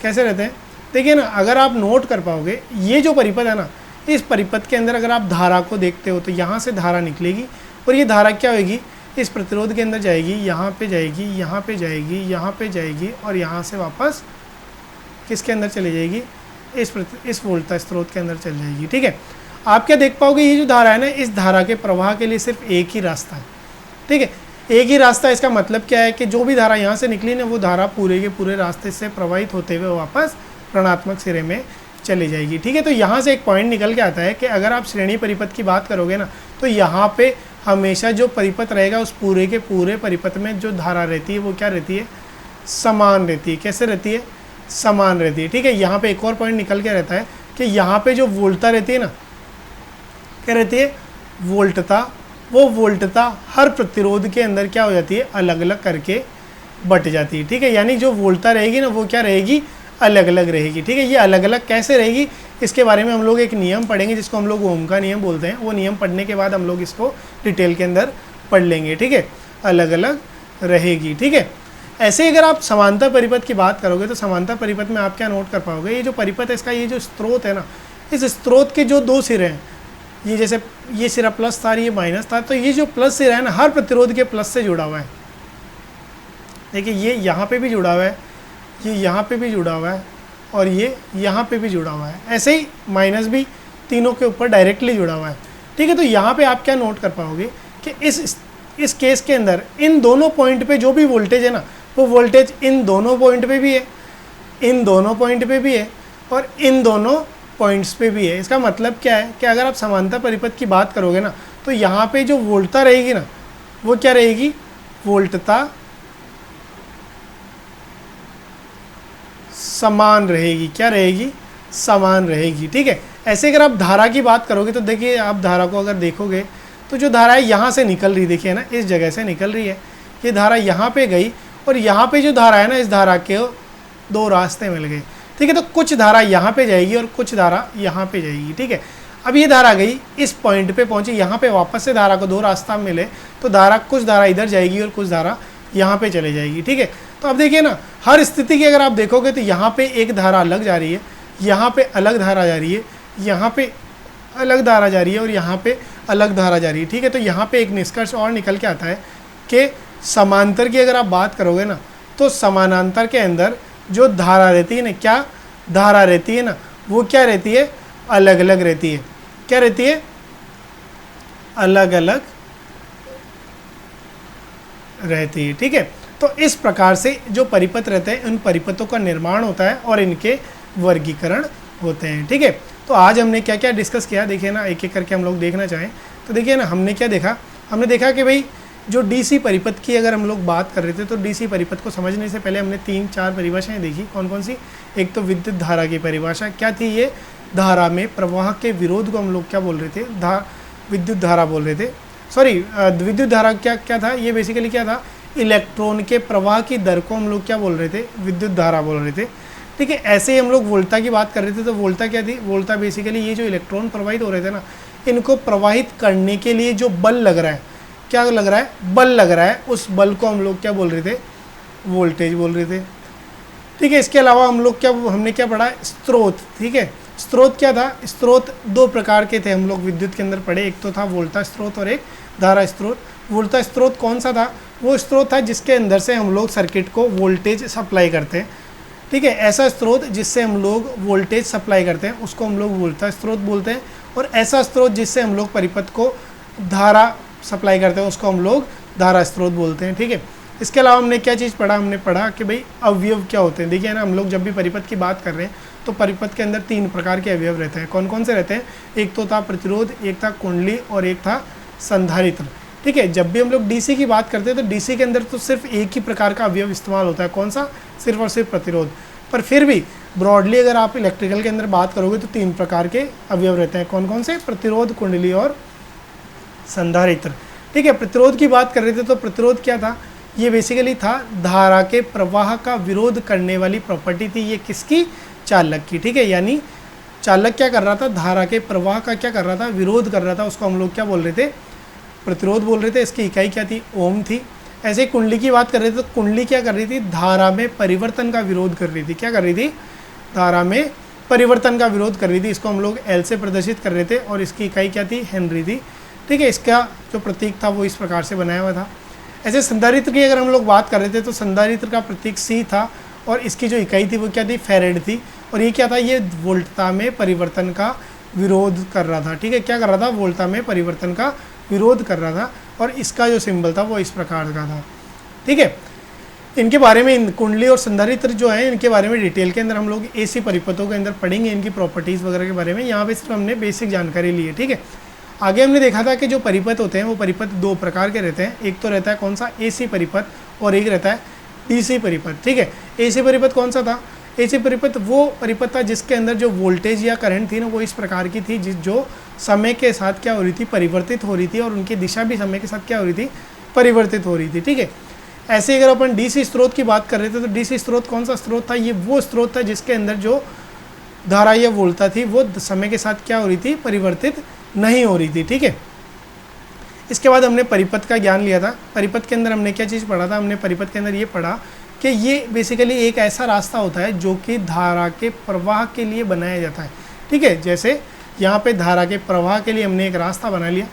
कैसे रहते हैं? देखिए ना, अगर आप नोट कर पाओगे, ये जो परिपथ है ना, इस परिपथ के अंदर अगर आप धारा को देखते हो तो यहाँ से धारा निकलेगी, और ये धारा क्या होगी, इस प्रतिरोध के अंदर जाएगी, यहाँ पे जाएगी, यहाँ पे जाएगी, यहाँ पे जाएगी, और यहाँ से वापस किसके अंदर चली जाएगी, इस वोल्टेज स्रोत के अंदर चल जाएगी। ठीक है, आप क्या देख पाओगे, ये जो धारा है ना, इस धारा के प्रवाह के लिए सिर्फ एक ही रास्ता है। ठीक है, एक ही रास्ता। इसका मतलब क्या है कि जो भी धारा यहाँ से निकली ना, वो धारा पूरे के पूरे रास्ते से प्रवाहित होते हुए वापस ऋणात्मक सिरे में चली जाएगी। ठीक है, तो यहाँ से एक पॉइंट निकल के आता है कि अगर आप श्रेणी परिपथ की बात करोगे ना, तो यहाँ पे हमेशा जो परिपथ रहेगा, उस पूरे के पूरे परिपथ में जो धारा रहती है वो क्या रहती है, समान रहती है। कैसे रहती है? समान रहती है। ठीक है, यहाँ पे एक और पॉइंट निकल के रहता है कि यहाँ पे जो वोल्टता रहती है ना, क्या रहती है, वोल्टता, वो वोल्टता हर प्रतिरोध के अंदर क्या हो जाती है, अलग अलग करके बट जाती है। ठीक है, यानी जो वोल्टता रहेगी ना, वो क्या रहेगी, अलग अलग रहेगी। ठीक है, ये अलग अलग कैसे रहेगी, इसके बारे में हम लोग एक नियम पढ़ेंगे जिसको हम लोग ओम का नियम बोलते हैं। वो नियम पढ़ने के बाद हम लोग इसको डिटेल के अंदर पढ़ लेंगे। ठीक है, अलग अलग रहेगी। ठीक है, ऐसे ही अगर आप समांतर परिपथ की बात करोगे तो समांतर परिपथ में आप क्या नोट कर पाओगे, ये जो परिपथ है इसका ये जो स्रोत है ना, इस स्रोत के जो दो सिरे हैं, ये जैसे ये सिरा प्लस था, ये माइनस था, तो ये जो प्लस सिरा है ना, हर प्रतिरोध के प्लस से जुड़ा हुआ है। देखिए, ये यहाँ पे भी जुड़ा हुआ है, ये यहाँ पे भी जुड़ा हुआ है, और ये यहाँ पे भी जुड़ा हुआ है। ऐसे ही माइनस भी तीनों के ऊपर डायरेक्टली जुड़ा हुआ है। ठीक है, तो यहाँ पे आप क्या नोट कर पाओगे कि इस केस के अंदर इन दोनों पॉइंट पे जो भी वोल्टेज है ना, वो वोल्टेज इन दोनों पॉइंट पे भी है, इन दोनों पॉइंट पे भी है, और इन दोनों पॉइंट्स पे भी है। इसका मतलब क्या है कि अगर आप समांतर परिपथ की बात करोगे ना, तो यहाँ पे जो वोल्टता रहेगी ना, वो क्या रहेगी, वोल्टता समान रहेगी। क्या रहेगी, समान रहेगी। ठीक है, ऐसे अगर आप धारा की बात करोगे तो देखिए, आप धारा को अगर देखोगे तो जो धारा है यहाँ से निकल रही, देखिए ना, इस जगह से निकल रही है, ये धारा यहाँ पे गई और यहाँ पे जो धारा है ना, इस धारा के दो रास्ते मिल गए, ठीक है। तो कुछ धारा यहाँ पे जाएगी और कुछ धारा यहाँ पे जाएगी, ठीक है। अब ये धारा गई इस पॉइंट पे पहुंची, यहाँ पे वापस से धारा को दो रास्ता मिले, तो कुछ धारा इधर जाएगी और कुछ धारा यहाँ पे चले जाएगी, ठीक है। तो अब देखिए ना, हर स्थिति की अगर आप देखोगे तो यहाँ पे एक धारा अलग जा रही है, यहाँ पे अलग धारा जा रही है, यहाँ पे अलग धारा जा रही है और यहाँ पे अलग धारा जा रही है, ठीक है। तो यहाँ पे एक निष्कर्ष और निकल के आता है कि समांतर की अगर आप बात करोगे ना, तो समानांतर के अंदर जो धारा रहती है ना, क्या धारा रहती है ना, वो क्या रहती है, अलग अलग रहती है। क्या रहती है, अलग अलग रहती है, ठीक है। तो इस प्रकार से जो परिपथ रहते हैं, उन परिपथों का निर्माण होता है और इनके वर्गीकरण होते हैं, ठीक है। तो आज हमने क्या क्या डिस्कस किया, देखिए ना, एक एक करके हम लोग देखना चाहें तो देखिए ना, हमने क्या देखा, हमने देखा कि भाई जो डीसी परिपथ की अगर हम लोग बात कर रहे थे, तो डीसी परिपथ को समझने से पहले हमने 3-4 परिभाषाएं देखी। कौन कौन सी? एक तो विद्युत धारा की परिभाषा क्या थी, ये धारा में प्रवाह के विरोध को हम लोग क्या बोल रहे थे, विद्युत धारा बोल रहे थे, सॉरी विद्युत धारा क्या था, ये बेसिकली क्या था, इलेक्ट्रॉन के प्रवाह की दर को हम लोग क्या बोल रहे थे, विद्युत धारा बोल रहे थे, ठीक है। ऐसे ही हम लोग वोल्टा की बात कर रहे थे, तो वोल्टा क्या थी, वोल्टा बेसिकली ये जो इलेक्ट्रॉन प्रवाहित हो रहे थे ना, इनको प्रवाहित करने के लिए जो बल लग रहा है, क्या लग रहा है, बल लग रहा है, उस बल को हम लोग क्या बोल रहे थे, वोल्टेज बोल रहे थे, ठीक है। इसके अलावा हम लोग हमने क्या पढ़ा, स्रोत, ठीक है। स्रोत क्या था, स्रोत दो प्रकार के थे हम लोग विद्युत के अंदर पढ़े, एक तो था वोल्टा स्रोत और एक धारा स्रोत। वोल्टा स्रोत कौन सा था, वो स्रोत था जिसके अंदर से हम लोग सर्किट को वोल्टेज सप्लाई करते हैं, ठीक है। ऐसा स्रोत जिससे हम लोग वोल्टेज सप्लाई करते हैं उसको हम लोग वोल्टा स्रोत बोलते हैं, और ऐसा स्रोत जिससे हम लोग परिपथ को धारा सप्लाई करते हैं उसको हम लोग धारा स्रोत बोलते हैं, ठीक है। इसके अलावा हमने क्या चीज़ पढ़ा, हमने पढ़ा कि भाई अवयव क्या होते हैं। देखिए ना, हम लोग जब भी परिपथ की बात कर रहे हैं तो परिपथ के अंदर 3 प्रकार के अवयव रहते हैं। कौन कौन से रहते हैं, एक तो था प्रतिरोध, एक था कुंडली और एक था संधारित्र, ठीक है। जब भी हम लोग डीसी की बात करते हैं तो डीसी के अंदर तो सिर्फ एक ही प्रकार का अवयव इस्तेमाल होता है, कौन सा, सिर्फ और सिर्फ प्रतिरोध। पर फिर भी ब्रॉडली अगर आप इलेक्ट्रिकल के अंदर बात करोगे तो 3 प्रकार के अवयव रहते हैं। कौन कौन से, प्रतिरोध, कुंडली और संधारित्र, ठीक है। प्रतिरोध की बात कर रहे थे तो प्रतिरोध क्या था, ये बेसिकली था धारा के प्रवाह का विरोध करने वाली प्रॉपर्टी थी, ये किसकी, चालक की, ठीक है। यानी चालक क्या कर रहा था, धारा के प्रवाह का क्या कर रहा था, विरोध कर रहा था, उसको हम लोग क्या बोल रहे थे, प्रतिरोध बोल रहे थे। इसकी इकाई क्या थी, ओम थी। ऐसे ही कुंडली की बात कर रहे थे तो कुंडली क्या कर रही थी, धारा में परिवर्तन का विरोध कर रही थी। क्या कर रही थी, धारा में परिवर्तन का विरोध कर रही थी। इसको हम लोग एल से प्रदर्शित कर रहे थे और इसकी इकाई क्या थी, हेनरी थी, ठीक है। इसका जो प्रतीक था वो इस प्रकार से बनाया हुआ था। ऐसे संधारित्र की अगर हम लोग बात कर रहे थे तो संधारित्र का प्रतीक सी था और इसकी जो इकाई थी वो क्या थी, फैरेड थी। और ये क्या था, ये वोल्टता में परिवर्तन का विरोध कर रहा था, ठीक है। क्या कर रहा था, वोल्टता में परिवर्तन का विरोध कर रहा था और इसका जो सिंबल था वो इस प्रकार का था, ठीक है। इनके बारे में, कुंडली और संधारित्र जो है, इनके बारे में डिटेल के अंदर हम लोग एसी परिपथों के अंदर पढ़ेंगे, इनकी प्रॉपर्टीज़ वगैरह के बारे में। यहाँ पे सिर्फ हमने बेसिक जानकारी ली है, ठीक है। आगे हमने देखा था कि जो परिपथ होते हैं वो परिपथ 2 प्रकार के रहते हैं। एक तो रहता है कौन सा, एसी परिपथ, और एक रहता है डीसी परिपथ, ठीक है। एसी परिपथ कौन सा था, एसी परिपथ वो परिपथ था जिसके अंदर जो वोल्टेज या करंट थी ना, वो इस प्रकार की थी जो समय के साथ क्या हो रही थी, परिवर्तित हो रही थी, और उनकी दिशा भी समय के साथ क्या हो रही थी, परिवर्तित हो रही थी, ठीक है। ऐसे अगर अपन डीसी स्रोत की बात कर रहे थे तो डीसी स्रोत कौन सा स्रोत था, ये वो स्रोत था जिसके अंदर जो धारा या वोल्टता थी वो समय के साथ क्या हो रही थी, परिवर्तित नहीं हो रही थी, ठीक है। इसके बाद हमने परिपथ का ज्ञान लिया था। परिपथ के अंदर हमने क्या चीज़ पढ़ा था, हमने परिपथ के अंदर ये पढ़ा कि ये बेसिकली एक ऐसा रास्ता होता है जो कि धारा के प्रवाह के लिए बनाया जाता है, ठीक है। जैसे यहाँ पे धारा के प्रवाह के लिए हमने एक रास्ता बना लिया,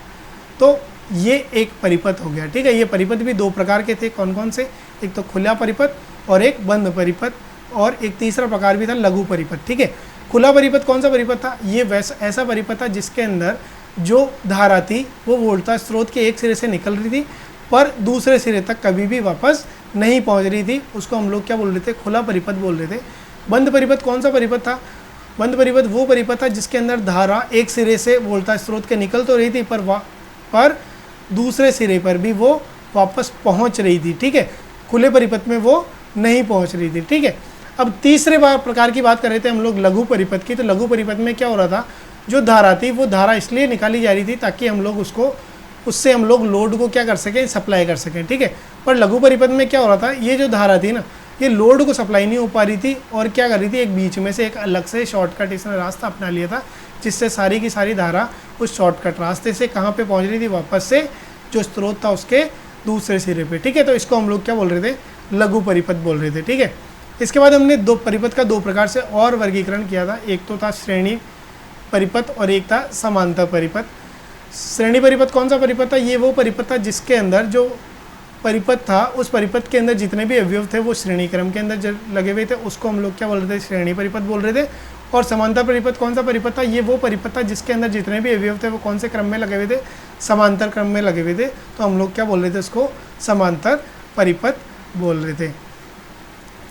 तो ये एक परिपथ हो गया, ठीक है। ये परिपथ भी 2 प्रकार के थे। कौन कौन से, एक तो खुला परिपथ और एक बंद परिपथ, और एक तीसरा प्रकार भी था लघु परिपथ, ठीक है। खुला परिपथ कौन सा परिपथ था, ये वैसा ऐसा परिपथ था जिसके अंदर जो धारा थी वो वोल्टेज स्रोत के एक सिरे से निकल रही थी पर दूसरे सिरे तक कभी भी वापस नहीं पहुंच रही थी, उसको हम लोग क्या बोल रहे थे, खुला परिपथ बोल रहे थे। बंद परिपथ कौन सा परिपथ था, बंद परिपथ वो परिपथ था जिसके अंदर धारा एक सिरे से वोल्टेज स्रोत के निकल तो रही थी पर दूसरे सिरे पर भी वो वापस पहुंच रही थी, ठीक है। खुले परिपथ में वो नहीं पहुंच रही थी, ठीक है। अब तीसरे प्रकार की बात कर रहे थे हम लोग लघु परिपथ की। तो लघु परिपथ में क्या हो रहा था, जो धारा थी वो धारा इसलिए निकाली जा रही थी ताकि हम लोग उसको उससे हम लोग लोड को क्या कर सकें, सप्लाई कर सकें, ठीक है। पर लघु परिपथ में क्या हो रहा था, ये जो धारा थी ना, ये लोड को सप्लाई नहीं हो पा रही थी और क्या कर रही थी, एक बीच में से एक अलग से शॉर्टकट इसने रास्ता अपना लिया था, जिससे सारी की सारी धारा उस शॉर्टकट रास्ते से कहाँ पे पहुँच रही थी, वापस से जो स्रोत था उसके दूसरे सिरे पे, ठीक है। तो इसको हम लोग क्या बोल रहे थे, लघु परिपथ बोल रहे थे, ठीक है। इसके बाद हमने दो परिपथ का दो प्रकार से और वर्गीकरण किया था, एक तो था श्रेणी परिपथ और एक था समांतर परिपथ। श्रेणी परिपथ कौन सा परिपथ था, ये वो परिपथ था जिसके अंदर जो परिपथ था, उस परिपथ के अंदर जितने भी अवयव थे वो श्रेणी क्रम के अंदर लगे हुए थे, उसको हम लोग क्या बोल रहे थे, श्रेणी परिपथ बोल रहे थे। और समांतर परिपथ कौन सा परिपथ था, ये वो परिपथ था जिसके अंदर जितने भी अवयव थे वो कौन से क्रम में लगे हुए थे, समांतर क्रम में लगे हुए थे, तो हम लोग क्या बोल रहे थे, उसको समांतर परिपथ बोल रहे थे,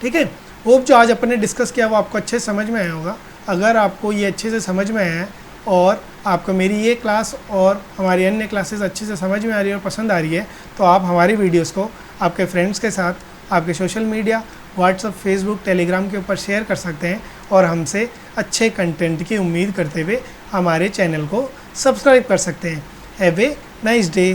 ठीक है। होप जो आज अपन ने डिस्कस किया वो आपको अच्छे से समझ में आया होगा। अगर आपको ये अच्छे से समझ में आया है और आपको मेरी ये क्लास और हमारी अन्य क्लासेस अच्छे से समझ में आ रही है और पसंद आ रही है, तो आप हमारी वीडियोस को आपके फ्रेंड्स के साथ, आपके social media, WhatsApp, Facebook, Telegram के ऊपर शेयर कर सकते हैं और हमसे अच्छे कंटेंट की उम्मीद करते हुए हमारे चैनल को सब्सक्राइब कर सकते हैं। Have a nice day.